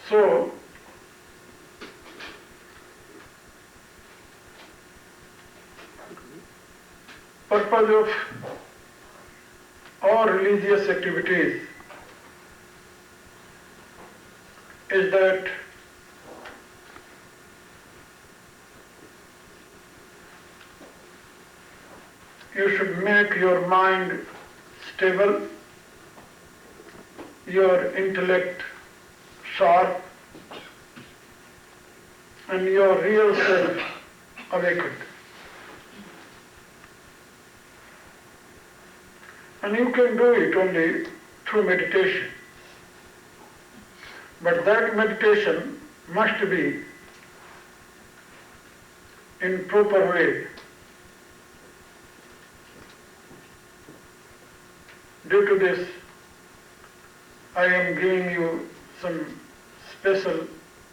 So, purpose of all religious activities is that you should make your mind stable, your intellect sharp, and your real self awakened. And you can do it only through meditation. But that meditation must be in proper way. Due to this, I am giving you some special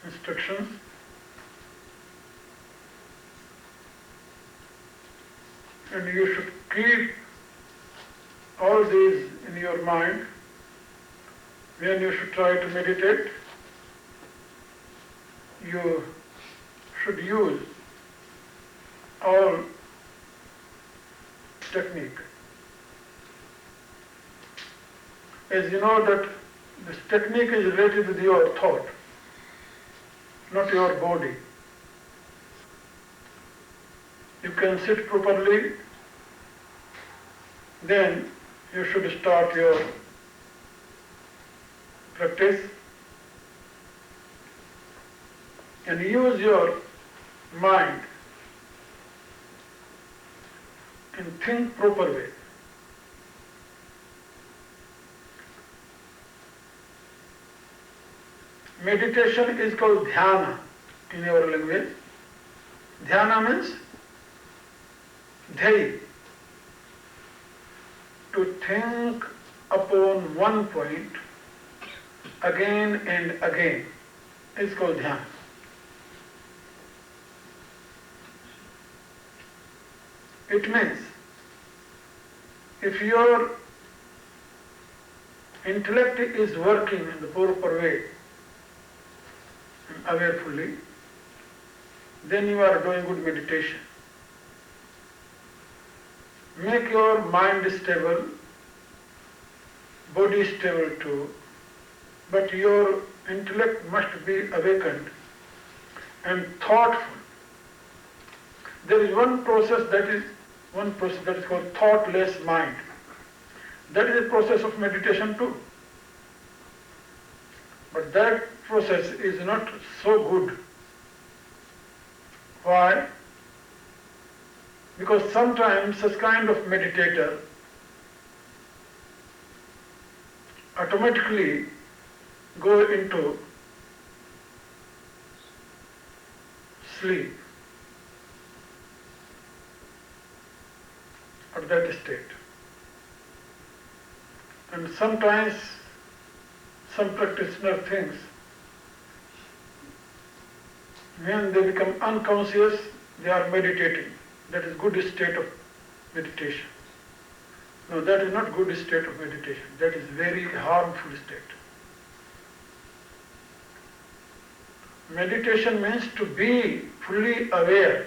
instructions. And you should keep all these in your mind when you should try to meditate. You should use all technique. As you know that this technique is related with your thought, not your body. You can sit properly, then you should start your practice and use your mind and think proper way. Meditation is called dhyana in your language. Dhyana means dhyayi, to think upon one point again and again is called dhyana. It means if your intellect is working in the proper way and awarefully, then you are doing good meditation. Make your mind stable, body stable too, but your intellect must be awakened and thoughtful. There is one process that is called thoughtless mind. That is a process of meditation too. But that process is not so good. Why? Because sometimes such kind of meditator automatically go into sleep at that state. And sometimes some practitioner thinks when they become unconscious, they are meditating. That is good state of meditation. No, that is not good state of meditation. That is very harmful state. Meditation means to be fully aware,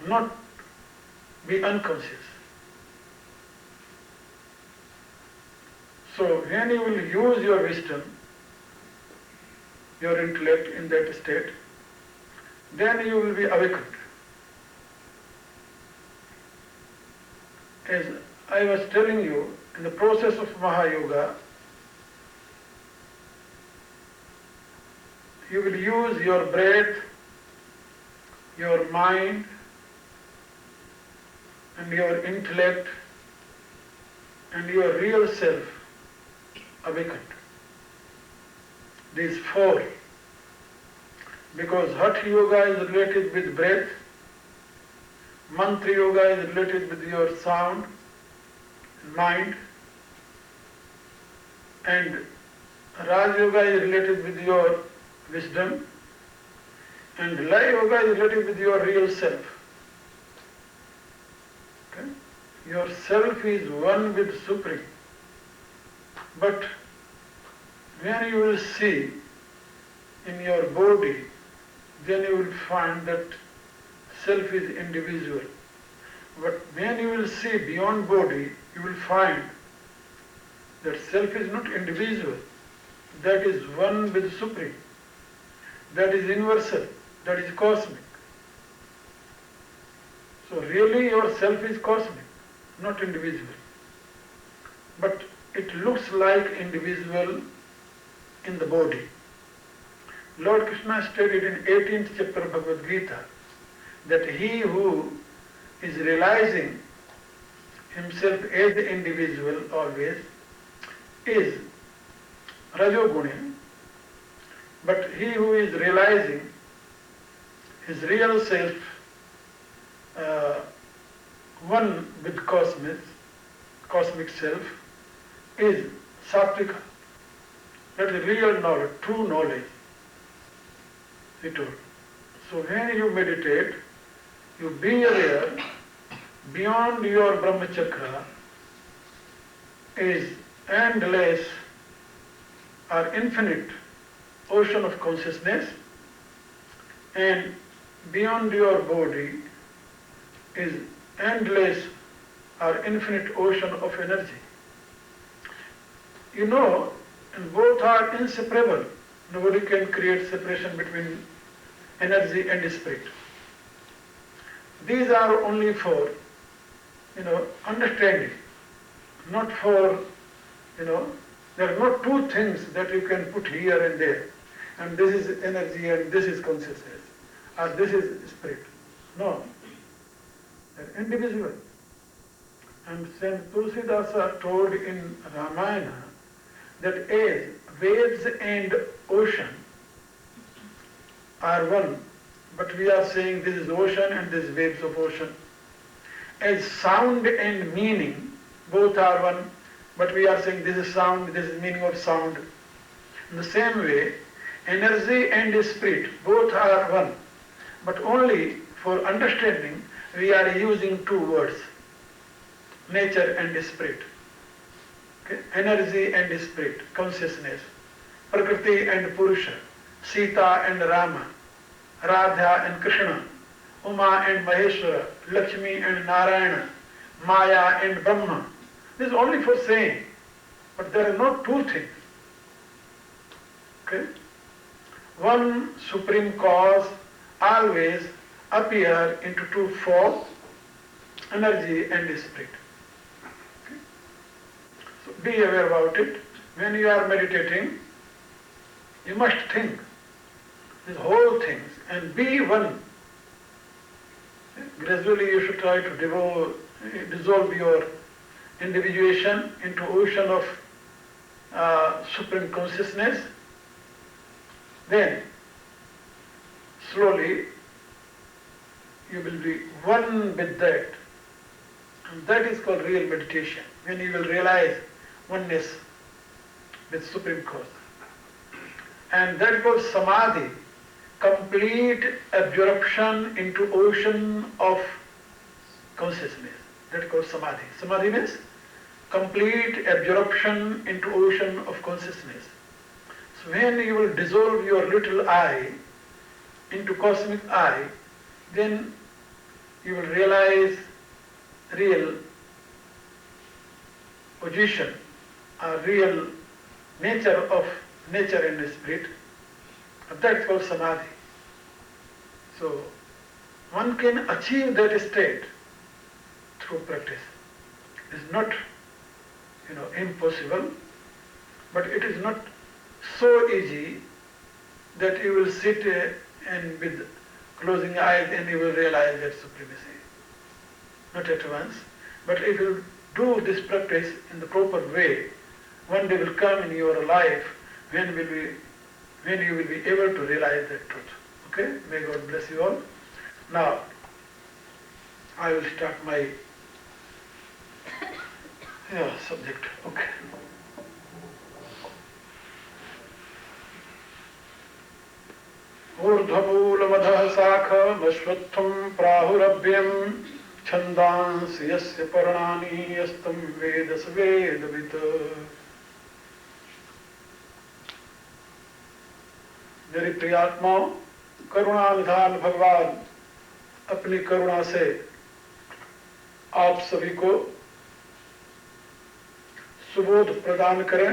not be unconscious. So when you will use your wisdom, your intellect in that state, then you will be awakened. As I was telling you, in the process of Mahayoga, you will use your breath, your mind, and your intellect, and your real self awakened. These four. Because Hatha Yoga is related with breath, Mantra Yoga is related with your sound, mind, and Raj Yoga is related with your wisdom, and Laya Yoga is related with your real self. Okay? Your self is one with Supreme. But when you will see in your body, then you will find that self is individual. But when you will see beyond body, you will find that self is not individual. That is one with Supreme. That is universal. That is cosmic. So really your self is cosmic, not individual. But it looks like individual in the body. Lord Krishna stated in 18th chapter of Bhagavad Gita that he who is realizing himself as the individual always is Rajoguni, but he who is realizing his real self one with cosmic self is Sattvika. That is real knowledge, true knowledge, he told. So when you meditate, you be aware beyond your Brahmachakra is endless or infinite ocean of consciousness, and beyond your body is endless or infinite ocean of energy. You know, and both are inseparable. Nobody can create separation between energy and spirit. These are only for, understanding, not for, there are not two things that you can put here and there, and this is energy and this is consciousness, or this is spirit. No, they're individual. And Saint Tulsidasa told in Ramayana that as waves and ocean are one, but we are saying this is ocean and this is waves of ocean. As sound and meaning, both are one, but we are saying this is sound, this is meaning of sound. In the same way, energy and spirit, both are one, but only for understanding we are using two words, nature and spirit. Okay? Energy and spirit, consciousness, Prakriti and Purusha, Sita and Rama, Radha and Krishna, Uma and Maheshwara, Lakshmi and Narayana, Maya and Brahma. This is only for saying, but there are not two things. Okay? One supreme cause always appear into two forms, energy and spirit. Okay? So be aware about it. When you are meditating, you must think these whole things and be one. Gradually you should try to dissolve your individuation into ocean of supreme consciousness. Then slowly you will be one with that. And that is called real meditation, when you will realize oneness with supreme cause. And that is called samadhi, complete absorption into ocean of consciousness. That is called samadhi. Samadhi means complete absorption into ocean of consciousness. So when you will dissolve your little I into cosmic I, then you will realize real position, or real nature of nature and spirit. That's called samadhi. So one can achieve that state through practice. It is not, impossible, but it is not so easy that you will sit and with closing eyes and you will realize that supremacy. Not at once, but if you do this practice in the proper way, one day will come in your life when you will be able to realize that truth. Okay? May God bless you all. Now, I will start my subject. Okay. ऊर्ध्वमूलमधः शाखमश्वत्थं प्राहुरभ्यं छन्दांसि यस्य पर्णानि यस्तं वेद स वेदवित् मेरी प्रियात्माओं, करुणा निधान भगवान अपनी करुणा से आप सभी को सुबोध प्रदान करें,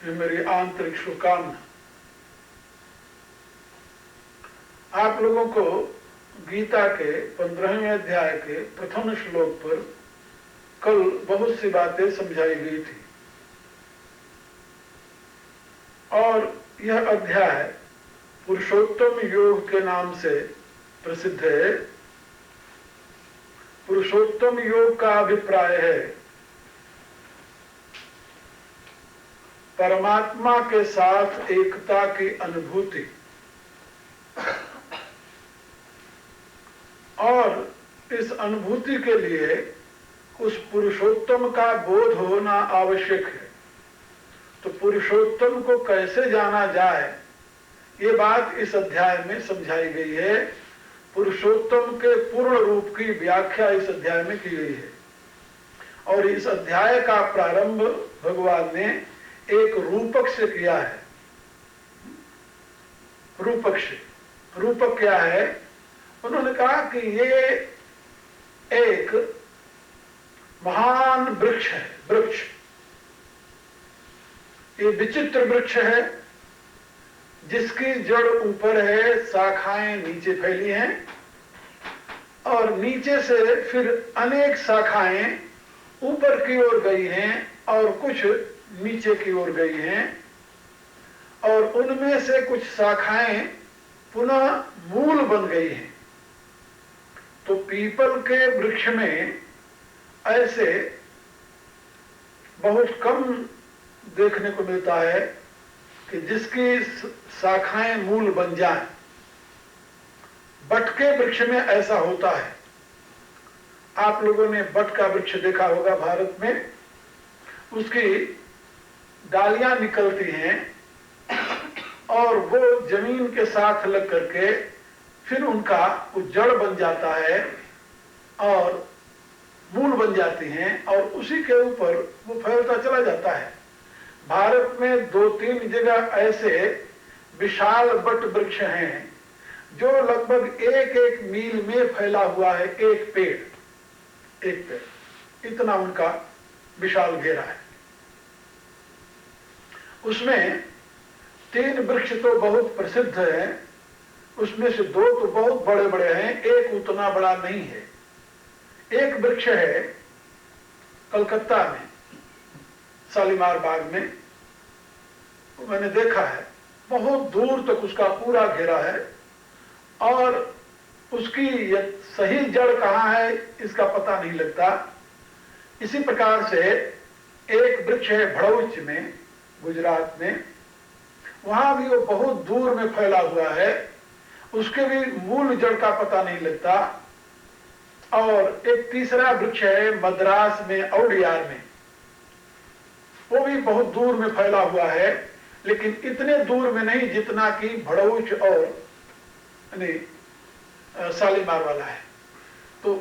ये मेरी आंतरिक शुभकामना। आप लोगों को गीता के 15वें अध्याय के प्रथम श्लोक पर कल बहुत सी बातें समझाई गई थी और यह अध्याय पुरुषोत्तम योग के नाम से प्रसिद्ध है। पुरुषोत्तम योग का अभिप्राय है परमात्मा के साथ एकता की अनुभूति और इस अनुभूति के लिए उस पुरुषोत्तम का बोध होना आवश्यक है। तो पुरुषोत्तम को कैसे जाना जाए, ये बात इस अध्याय में समझाई गई है। पुरुषोत्तम के पूर्ण रूप की व्याख्या इस अध्याय में की गई है और इस अध्याय का प्रारंभ भगवान ने एक रूपक से किया है। रूपक से, रूपक क्या है? उन्होंने कहा कि ये एक महान वृक्ष है। वृक्ष ये विचित्र वृक्ष है जिसकी जड़ ऊपर है, शाखाएं नीचे फैली हैं और नीचे से फिर अनेक शाखाएं ऊपर की ओर गई हैं और कुछ नीचे की ओर गई हैं और उनमें से कुछ शाखाएं पुनः मूल बन गई हैं। तो पीपल के वृक्ष में ऐसे बहुत कम देखने को मिलता है कि जिसकी शाखाएं मूल बन जाएं। बट के वृक्ष में ऐसा होता है। आप लोगों ने बट का वृक्ष देखा होगा भारत में, उसकी डालियां निकलती हैं और वो जमीन के साथ लग करके फिर उनका जड़ बन जाता है और मूल बन जाती हैं और उसी के ऊपर वो फैलता चला जाता है। भारत में 2-3 जगह ऐसे विशाल बट वृक्ष हैं जो लगभग 1-1 मील में फैला हुआ है। एक पेड़ इतना उनका विशाल घेरा है। उसमें 3 वृक्ष तो बहुत प्रसिद्ध हैं, उसमें से 2 तो बहुत बड़े बड़े हैं, एक उतना बड़ा नहीं है। एक वृक्ष है कलकत्ता में, शालीमार बाग में, तो मैंने देखा है, बहुत दूर तक उसका पूरा घेरा है और उसकी सही जड़ कहाँ है इसका पता नहीं लगता। इसी प्रकार से एक वृक्ष है भड़ौच में, गुजरात में, वहां भी वो बहुत दूर में फैला हुआ है, उसके भी मूल जड़ का पता नहीं लगता। और एक तीसरा वृक्ष है मद्रास में, औडियार में, वो भी बहुत दूर में फैला हुआ है, लेकिन इतने दूर में नहीं जितना कि भड़ौच और शालीमार वाला है। तो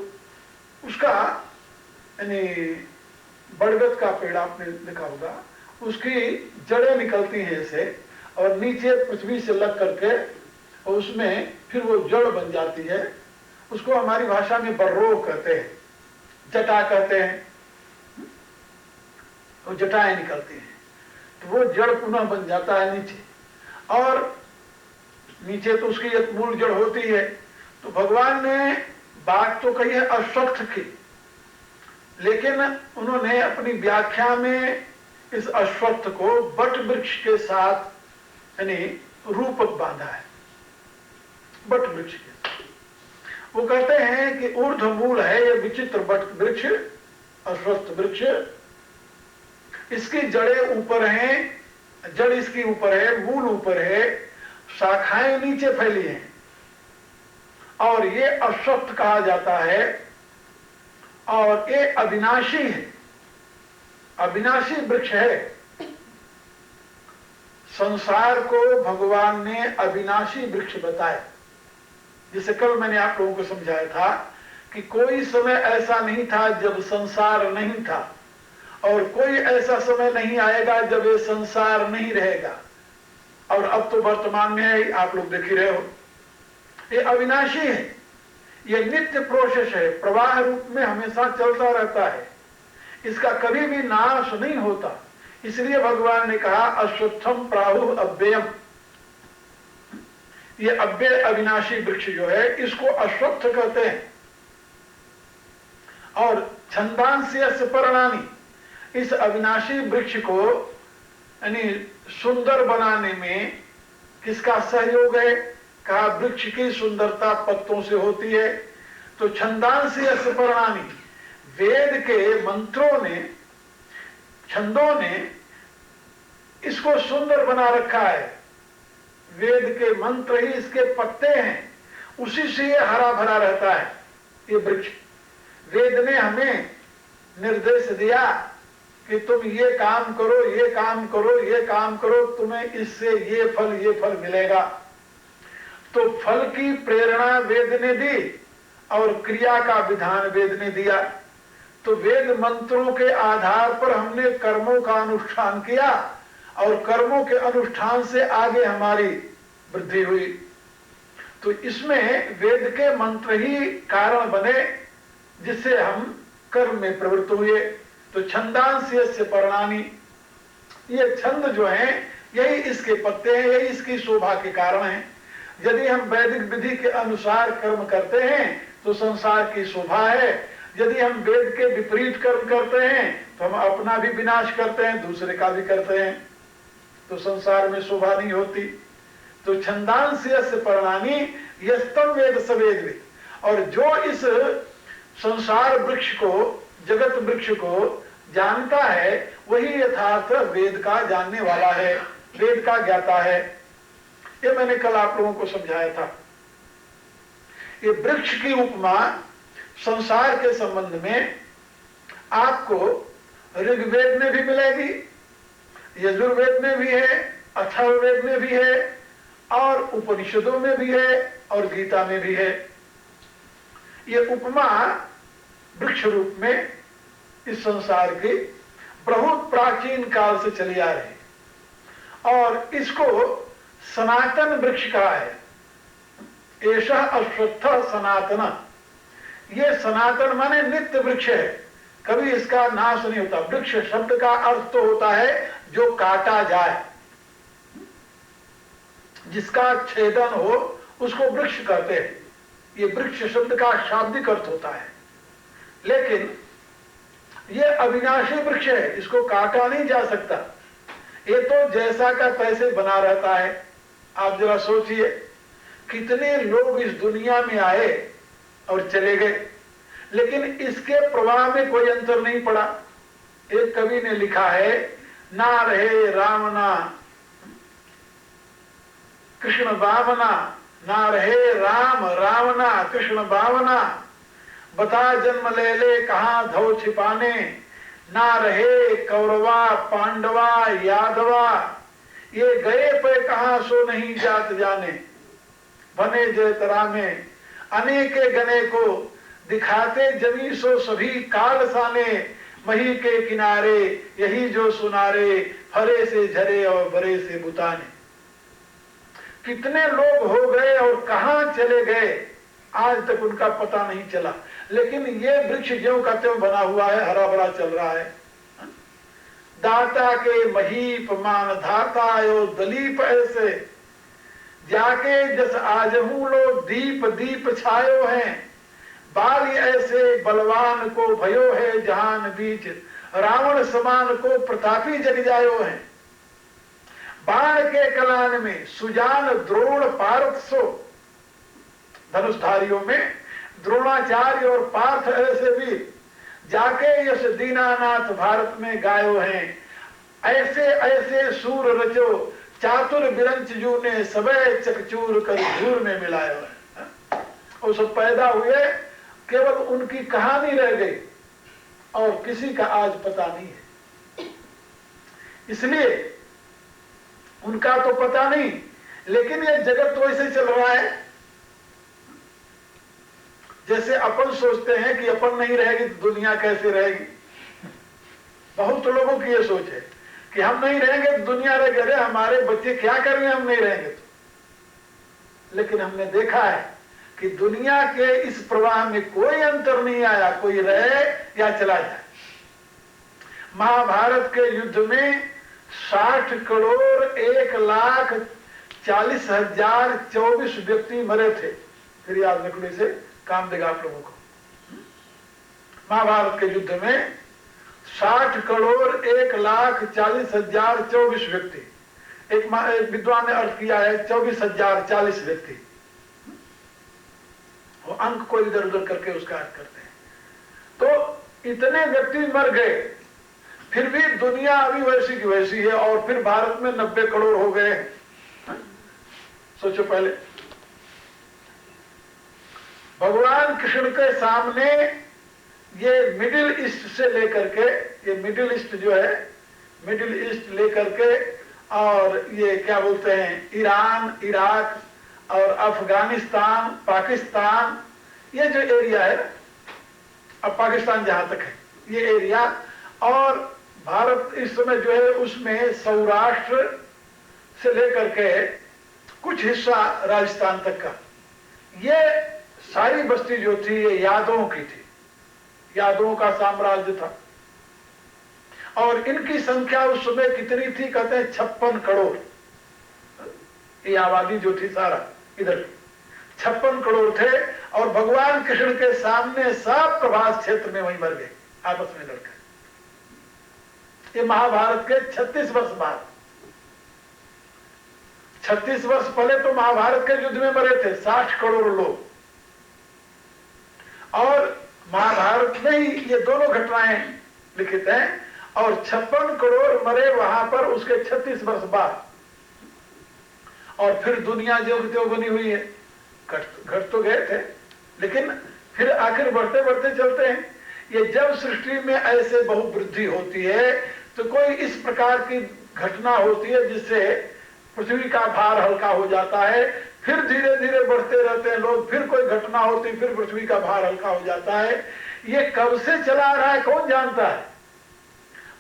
उसका बरगद का पेड़ आपने देखा होगा, उसकी जड़ें निकलती हैं ऐसे और नीचे पृथ्वी से लग करके और उसमें फिर वो जड़ बन जाती है। उसको हमारी भाषा में बर्रो कहते हैं, जटा कहते हैं, वो जटाएं निकलती हैं तो वो जड़ पुनः बन जाता है नीचे, और नीचे तो उसकी एक मूल जड़ होती है। तो भगवान ने बात तो कही है अश्वत्थ की, लेकिन उन्होंने अपनी व्याख्या में इस अश्वत्थ को बट वृक्ष के साथ यानी रूपक बांधा है। बट वृक्ष के वो कहते हैं कि ऊर्ध्व मूल है ये विचित्र बट वृक्ष, अश्वत्थ वृक्ष। इसकी जड़ें ऊपर हैं, जड़ इसकी ऊपर है, मूल ऊपर है, शाखाएं नीचे फैली हैं और ये अश्वत्थ कहा जाता है और ये अविनाशी है, अविनाशी वृक्ष है। संसार को भगवान ने अविनाशी वृक्ष बताया। जिसे कल मैंने आप लोगों को समझाया था कि कोई समय ऐसा नहीं था जब संसार नहीं था और कोई ऐसा समय नहीं आएगा जब ये संसार नहीं रहेगा। और अब तो वर्तमान में है, आप लोग देख ही रहे हो। ये अविनाशी है, ये नित्य प्रोसेस है, प्रवाह रूप में हमेशा चलता रहता है, इसका कभी भी नाश नहीं होता। इसलिए भगवान ने कहा अश्वत्थम प्राहु अव्ययम, ये अव्यय अविनाशी वृक्ष जो है इसको अश्वत्थ कहते हैं। और छंदांस्य पर्णानि, इस अविनाशी वृक्ष को यानी सुंदर बनाने में किसका सहयोग है? कहा वृक्ष की सुंदरता पत्तों से होती है। तो छंदांस्य पर्णानि, वेद के मंत्रों ने, छंदों ने इसको सुंदर बना रखा है। वेद के मंत्र ही इसके पत्ते हैं, उसी से ये हरा भरा रहता है ये वृक्ष। वेद ने हमें निर्देश दिया कि तुम ये काम करो, ये काम करो, ये काम करो, तुम्हें इससे ये फल मिलेगा। तो फल की प्रेरणा वेद ने दी और क्रिया का विधान वेद ने दिया। तो वेद मंत्रों के आधार पर हमने कर्मों का अनुष्ठान किया और कर्मों के अनुष्ठान से आगे हमारी वृद्धि हुई। तो इसमें वेद के मंत्र ही कारण बने जिससे हम कर्म में प्रवृत्त हुए। तो छंदांस्य पर्णानि, ये छंद जो हैं यही इसके पत्ते हैं, यही इसकी शोभा के कारण हैं। यदि हम वैदिक विधि के अनुसार कर्म करते हैं तो संसार की शोभा है, यदि हम वेद के विपरीत कर्म करते हैं तो हम अपना भी विनाश करते हैं, दूसरे का भी करते हैं, तो संसार में शोभा नहीं होती। तो छंदांस्य पर्णानि यस्तम वेद सवेद वे, और जो इस संसार वृक्ष को, जगत वृक्ष को जानता है वही यथार्थ वेद का जानने वाला है, वेद का ज्ञाता है। ये मैंने कल आप लोगों को समझाया था। ये वृक्ष की उपमा संसार के संबंध में आपको ऋग्वेद में भी मिलेगी, यजुर्वेद में भी है, अथर्ववेद में भी है, और उपनिषदों में भी है, और गीता में भी है। ये उपमा वृक्ष रूप में इस संसार की बहुत प्राचीन काल से चली आ रही, और इसको सनातन वृक्ष कहा है। एषः अश्वत्थ सनातन, ये सनातन माने नित्य वृक्ष है, कभी इसका नाश नहीं होता। वृक्ष शब्द का अर्थ तो होता है जो काटा जाए, जिसका छेदन हो उसको वृक्ष कहते हैं। ये वृक्ष शब्द का शाब्दिक अर्थ होता है, लेकिन ये अविनाशी वृक्ष है, इसको काटा नहीं जा सकता। ये तो जैसा का तैसे बना रहता है। आप जरा सोचिए, कितने लोग इस दुनिया में आए और चले गए, लेकिन इसके प्रवाह में कोई अंतर नहीं पड़ा। एक कवि ने लिखा है, ना रहे रामना कृष्ण भावना, ना रहे राम रावना कृष्ण भावना, बता जन्म ले ले कहां धो छिपाने, ना रहे कौरवा पांडवा यादवा, ये गए पे कहां सो नहीं जात जाने, बने जयतरा में अनेके गने को, दिखाते जमी सो सभी काल साने, मही के किनारे यही जो सुनारे, फरे से झरे और बरे से बुताने। कितने लोग हो गए और कहां चले गए आज तक उनका पता नहीं चला, लेकिन ये वृक्ष ज्यों का त्यों बना हुआ है, हरा भरा चल रहा है। दाता के महीप मान धाता यो दलीप ऐसे, जाके जस आजहू लो दीप दीप छायो हैं, बाली ऐसे बलवान को भयो है जहान बीच, रावण समान को प्रतापी जग जायो है। बाण के कलान में सुजान द्रोण पार्थ सो, धनुषधारियों में द्रोणाचार्य और पार्थ ऐसे भी, जाके यश दीनानाथ भारत में गायो हैं। ऐसे ऐसे सूर रचो चातुर बिरंच जू ने, सबे चकचूर कर धूर में मिलायो है। और सब पैदा हुए, केवल उनकी कहानी रह गई और किसी का आज पता नहीं है। इसलिए उनका तो पता नहीं, लेकिन ये जगत तो ऐसे चल रहा है जैसे अपन सोचते हैं कि अपन नहीं रहेगी तो दुनिया कैसे रहेगी। बहुत लोगों की ये सोच है कि हम नहीं रहेंगे तो दुनिया रह गए, हमारे बच्चे क्या करेंगे हम नहीं रहेंगे तो। लेकिन हमने देखा है कि दुनिया के इस प्रवाह में कोई अंतर नहीं आया, कोई रहे या चला जाए। महाभारत के युद्ध में 60 करोड़ 1,40,024 व्यक्ति मरे थे। फिर याद रखने से काम देगा आप लोगों को। महाभारत के युद्ध में 60 करोड़ 1,40,024 व्यक्ति, एक विद्वान ने अर्थ किया है 24,040 व्यक्ति। वो अंक को इधर उधर करके उसका अर्थ करते हैं। तो इतने व्यक्ति मर गए, फिर भी दुनिया अभी वैसी की वैसी है, और फिर भारत में 90 करोड़ हो गए। सोचो पहले, भगवान कृष्ण के सामने ये मिडिल ईस्ट से लेकर के, ये मिडिल ईस्ट जो है, मिडिल ईस्ट लेकर के, और ये क्या बोलते हैं, ईरान, इराक और अफगानिस्तान, पाकिस्तान, ये जो एरिया है, अब पाकिस्तान जहां तक है ये एरिया, और भारत इस समय जो है उसमें सौराष्ट्र से लेकर के कुछ हिस्सा राजस्थान तक का, ये सारी बस्ती जो थी ये यादवों की थी, यादवों का साम्राज्य था। और इनकी संख्या उस समय कितनी थी, कहते हैं 56 करोड़। ये आबादी जो थी सारा इधर 56 करोड़ थे, और भगवान कृष्ण के सामने सब प्रभास क्षेत्र में वहीं मर गए आपस में लड़कर। ये महाभारत के 36 वर्ष बाद, 36 वर्ष पहले तो महाभारत के युद्ध में मरे थे 60 करोड़ लोग, और महाभारत में ही ये दोनों घटनाएं लिखित हैं, और 56 करोड़ मरे वहां पर उसके 36 वर्ष बाद। और फिर दुनिया जो त्यों बनी हुई है, घट तो गए थे, लेकिन फिर आखिर बढ़ते बढ़ते चलते हैं। ये जब सृष्टि में ऐसे बहुवृद्धि होती है तो कोई इस प्रकार की घटना होती है जिससे पृथ्वी का भार हल्का हो जाता है, फिर धीरे धीरे बढ़ते रहते हैं लोग, फिर कोई घटना होती, फिर पृथ्वी का भार हल्का हो जाता है। ये कब से चला आ रहा है कौन जानता है।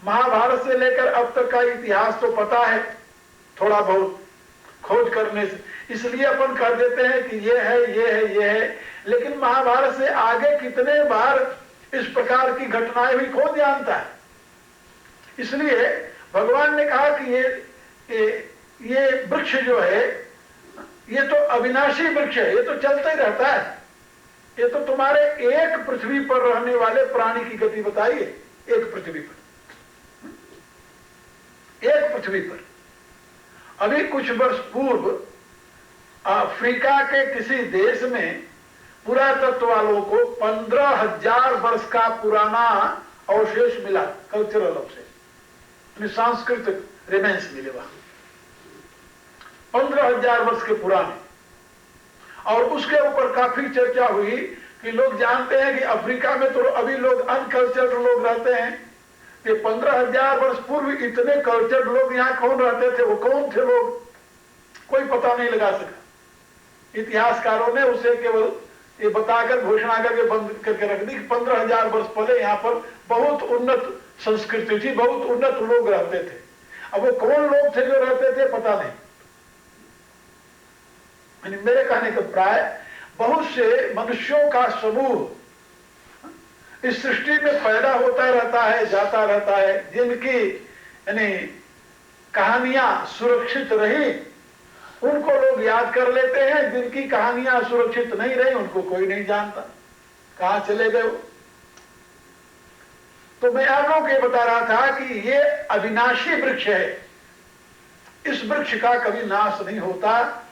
महाभारत से लेकर अब तक का इतिहास तो पता है थोड़ा बहुत खोज करने से, इसलिए अपन कह देते हैं कि ये है, ये है, ये है। लेकिन महाभारत से आगे कितने बार इस प्रकार की घटनाएं हुई कौन जानता है। इसलिए भगवान ने कहा कि ये वृक्ष जो है ये तो अविनाशी वृक्ष है, ये तो चलता ही रहता है। ये तो तुम्हारे एक पृथ्वी पर रहने वाले प्राणी की गति बताइए, एक पृथ्वी पर, एक पृथ्वी पर। अभी कुछ वर्ष पूर्व अफ्रीका के किसी देश में पुरातत्व वालों को 15,000 वर्ष का पुराना अवशेष मिला, कल्चरल अवशेष, सांस्कृतिक रिमेन्स मिले वहां, 15,000 वर्ष के पुराने। और उसके ऊपर काफी चर्चा हुई कि लोग जानते हैं कि अफ्रीका में तो अभी लोग अनकल्चर्ड लोग रहते हैं, कि 15,000 वर्ष पूर्व इतने कल्चर्ड लोग यहाँ कौन रहते थे, वो कौन थे लोग, कोई पता नहीं लगा सका। इतिहासकारों ने उसे केवल ये बताकर घोषणा करके बंद करके रख दी कि 15,000 वर्ष पहले यहाँ पर बहुत उन्नत संस्कृति थी, बहुत उन्नत लोग रहते थे। अब वो कौन लोग थे जो रहते थे पता नहीं। मेरे कहने का प्राय बहुत से मनुष्यों का समूह इस सृष्टि में पैदा होता रहता है, जाता रहता है, जिनकी यानी कहानियां सुरक्षित रही उनको लोग याद कर लेते हैं, जिनकी कहानियां सुरक्षित नहीं रही उनको कोई नहीं जानता, कहां चले गए। तो मैं आप लोगों को ये बता रहा था कि ये अविनाशी वृक्ष है, इस वृक्ष का कभी नाश नहीं होता।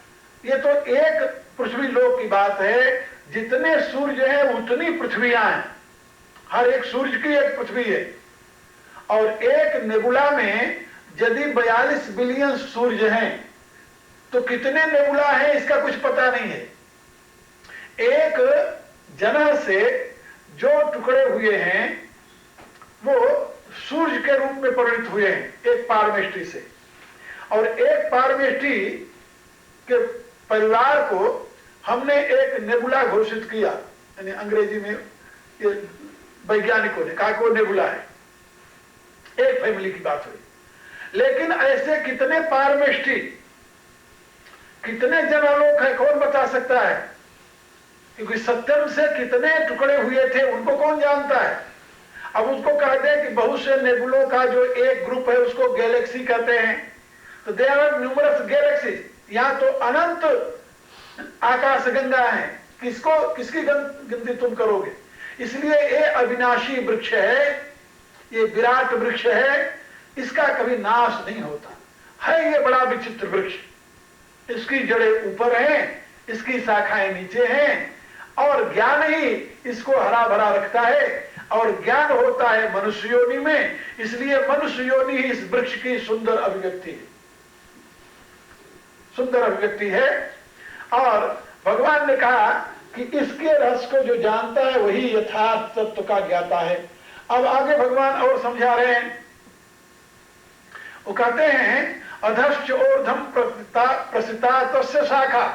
ये तो एक पृथ्वी लोक की बात है, जितने सूर्य हैं उतनी पृथ्वियां हैं, हर एक सूर्य की एक पृथ्वी है। और एक नेबुला में यदि 42 बिलियन सूर्य हैं तो कितने नेबुला हैं इसका कुछ पता नहीं है। एक जगह से जो टुकड़े हुए हैं वो सूर्य के रूप में परिणित हुए हैं एक पारमेष्टि से, और एक पारमेष्टि के परिवार को हमने एक नेबुला घोषित किया, यानी अंग्रेजी में ये वैज्ञानिकों ने कहा कि वो नेबुला है। एक फैमिली की बात हुई, लेकिन ऐसे कितने पारमेष्टि, कितने जनालोक है, कौन बता सकता है? क्योंकि सत्यम से कितने टुकड़े हुए थे उनको कौन जानता है। अब उसको कहते हैं कि बहुत से नेबुलों का जो एक ग्रुप है उसको गैलेक्सी कहते हैं, तो देयर आर न्यूमरस गैलेक्सीज, यहाँ तो अनंत आकाश गंगा है, किसकी गिनती तुम करोगे? इसलिए ये अविनाशी वृक्ष है, ये विराट वृक्ष है, इसका कभी नाश नहीं होता है। ये बड़ा विचित्र वृक्ष, इसकी जड़ें ऊपर हैं, इसकी शाखाएं नीचे हैं, और ज्ञान ही इसको हरा भरा रखता है, और ज्ञान होता है मनुष्य योनि में, इसलिए मनुष्य योनि ही इस वृक्ष की सुंदर अभिव्यक्ति है, सुंदर अभिव्यक्ति है। और भगवान ने कहा कि इसके रस को जो जानता है वही यथार्थ तत्व का ज्ञाता है। अब आगे भगवान और समझा रहे हैं, वो कहते हैं अधश्च ऊर्ध्वं प्रसिता तस्य शाखा,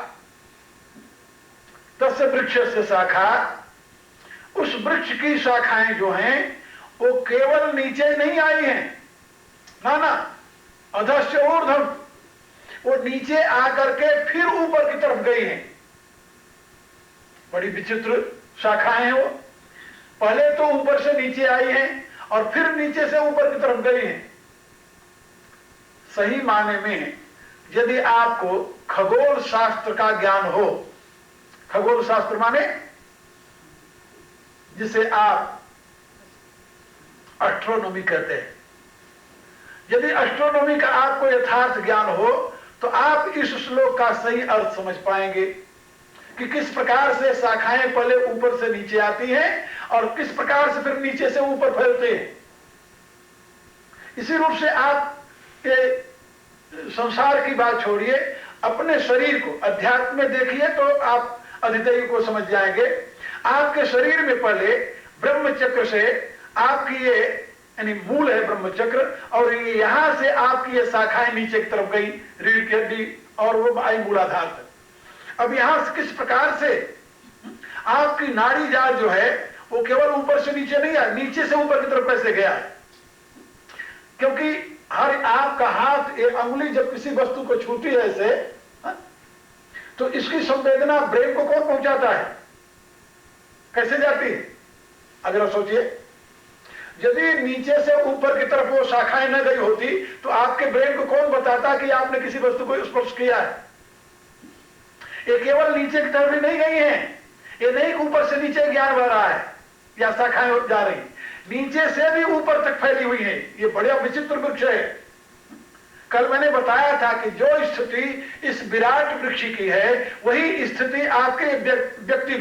तस्य वृक्षस्य शाखा, उस वृक्ष की शाखाएं जो हैं वो केवल नीचे नहीं आई हैं, ना, अधश्च ऊर्ध्वं, वो नीचे आकर के फिर ऊपर की तरफ गई हैं। बड़ी विचित्र शाखाएं हैं वो, पहले तो ऊपर से नीचे आई हैं और फिर नीचे से ऊपर की तरफ गई हैं। सही माने में यदि आपको खगोल शास्त्र का ज्ञान हो, खगोल शास्त्र माने जिसे आप एस्ट्रोनॉमी कहते हैं, यदि एस्ट्रोनॉमी का आपको यथार्थ ज्ञान हो तो आप इस श्लोक का सही अर्थ समझ पाएंगे कि किस प्रकार से शाखाएं पहले ऊपर से नीचे आती हैं और किस प्रकार से फिर नीचे से ऊपर फैलते हैं। इसी रूप से आप ये संसार की बात छोड़िए, अपने शरीर को अध्यात्म में देखिए तो आप अद्वितीय को समझ जाएंगे। आपके शरीर में पहले ब्रह्मचक्र से आपकी ये यानी मूल है ब्रह्मचक्र, और ये यहां से आपकी ये शाखाएं नीचे की तरफ गई, रीढ़ की हड्डी और वो आई मूलाधार तक। अब यहां से किस प्रकार से आपकी नाड़ी जाल जो है वो केवल ऊपर से नीचे नहीं आया, नीचे से ऊपर की तरफ कैसे गया है? क्योंकि हर आपका हाथ, एक अंगुली जब किसी वस्तु को छूती है ऐसे, तो इसकी संवेदना ब्रेन को कौन पहुंचाता है? कैसे जाती है? अगर सोचिए, यदि नीचे से ऊपर की तरफ वो शाखाएं न गई होती तो आपके ब्रेन को कौन बताता कि आपने किसी वस्तु को स्पर्श किया है? ये केवल नीचे की तरफ ही नहीं गई हैं, ये नहीं ऊपर से नीचे ज्ञान बह रहा है या शाखाएं जा रही, नीचे से भी ऊपर तक फैली हुई है। ये बड़ा विचित्र वृक्ष है। कल मैंने बताया था कि जो स्थिति इस विराट वृक्ष की है वही स्थिति आपके व्यक्ति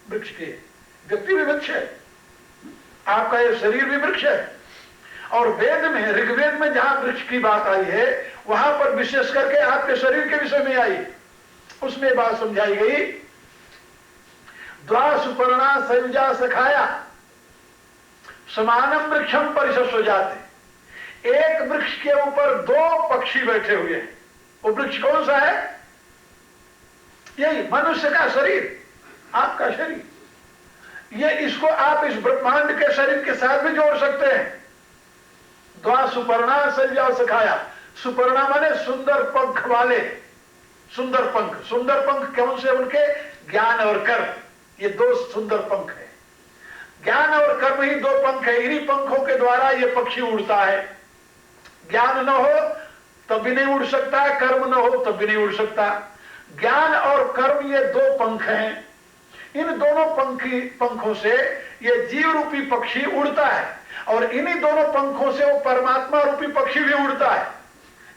वृक्ष की है। व्यक्ति भी वृक्ष है, आपका ये शरीर भी वृक्ष है। और वेद में, ऋग्वेद में जहां वृक्ष की बात आई है वहां पर विशेष करके आपके शरीर के विषय में आई, उसमें बात समझाई गई। द्वा सुपर्णा सयुजा सखाया समानम वृक्षम परिशस्व जाते, एक वृक्ष के ऊपर दो पक्षी बैठे हुए हैं। वो वृक्ष कौन सा है? यही मनुष्य का शरीर, आपका शरीर। ये इसको आप इस ब्रह्मांड के शरीर के साथ भी जोड़ सकते हैं। द्वा सुपर्णा सयुजा सखाया, सुपर्णा माने सुंदर पंख वाले, सुंदर पंख। सुंदर पंख कौन से? उनके ज्ञान और कर्म, ये दो सुंदर पंख है। ज्ञान और कर्म ही दो पंख है, इन्हीं पंखों के द्वारा ये पक्षी उड़ता है। ज्ञान न हो तब भी नहीं उड़ सकता, कर्म न हो तब भी नहीं उड़ सकता। ज्ञान और कर्म ये दो पंख हैं, इन दोनों पंखों से ये जीव रूपी पक्षी उड़ता है, और इन्हीं दोनों पंखों से वो परमात्मा रूपी पक्षी भी उड़ता है।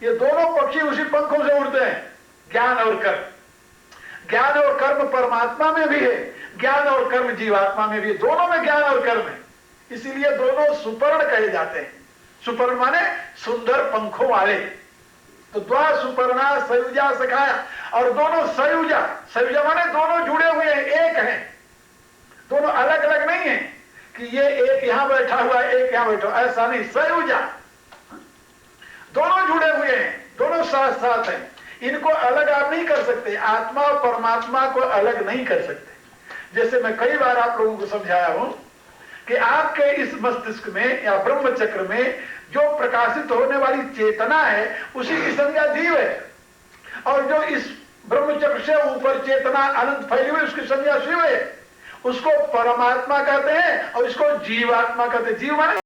ये दोनों पक्षी उसी पंखों से उड़ते हैं, ज्ञान और कर्म। ज्ञान और कर्म परमात्मा में भी है, ज्ञान और कर्म जीवात्मा में भी है, दोनों में ज्ञान और कर्म है। इसीलिए दोनों सुपर्ण कहे जाते हैं। सुपर्ण माने सुंदर पंखों वाले। तो द्वा सुपर्णा सयुजा सखाया, और दोनों सयुजा, सयुजा माने दोनों जुड़े हुए हैं, एक हैं, दोनों अलग अलग नहीं है कि ये एक यहां बैठा हुआ है एक यहां बैठा, ऐसा नहीं। सयुजा, दोनों जुड़े हुए हैं, दोनों साथ साथ हैं, इनको अलग आप नहीं कर सकते। आत्मा और परमात्मा को अलग नहीं कर सकते। जैसे मैं कई बार आप लोगों को समझाया हूं कि आपके इस मस्तिष्क में या ब्रह्म चक्र में जो प्रकाशित होने वाली चेतना है उसी की संज्ञा जीव है, और जो इस ब्रह्मचक्र से ऊपर चेतना अनंत फैली हुई उसकी संज्ञा शिव है। उसको परमात्मा कहते हैं और इसको जीवात्मा कहते हैं। जीव माने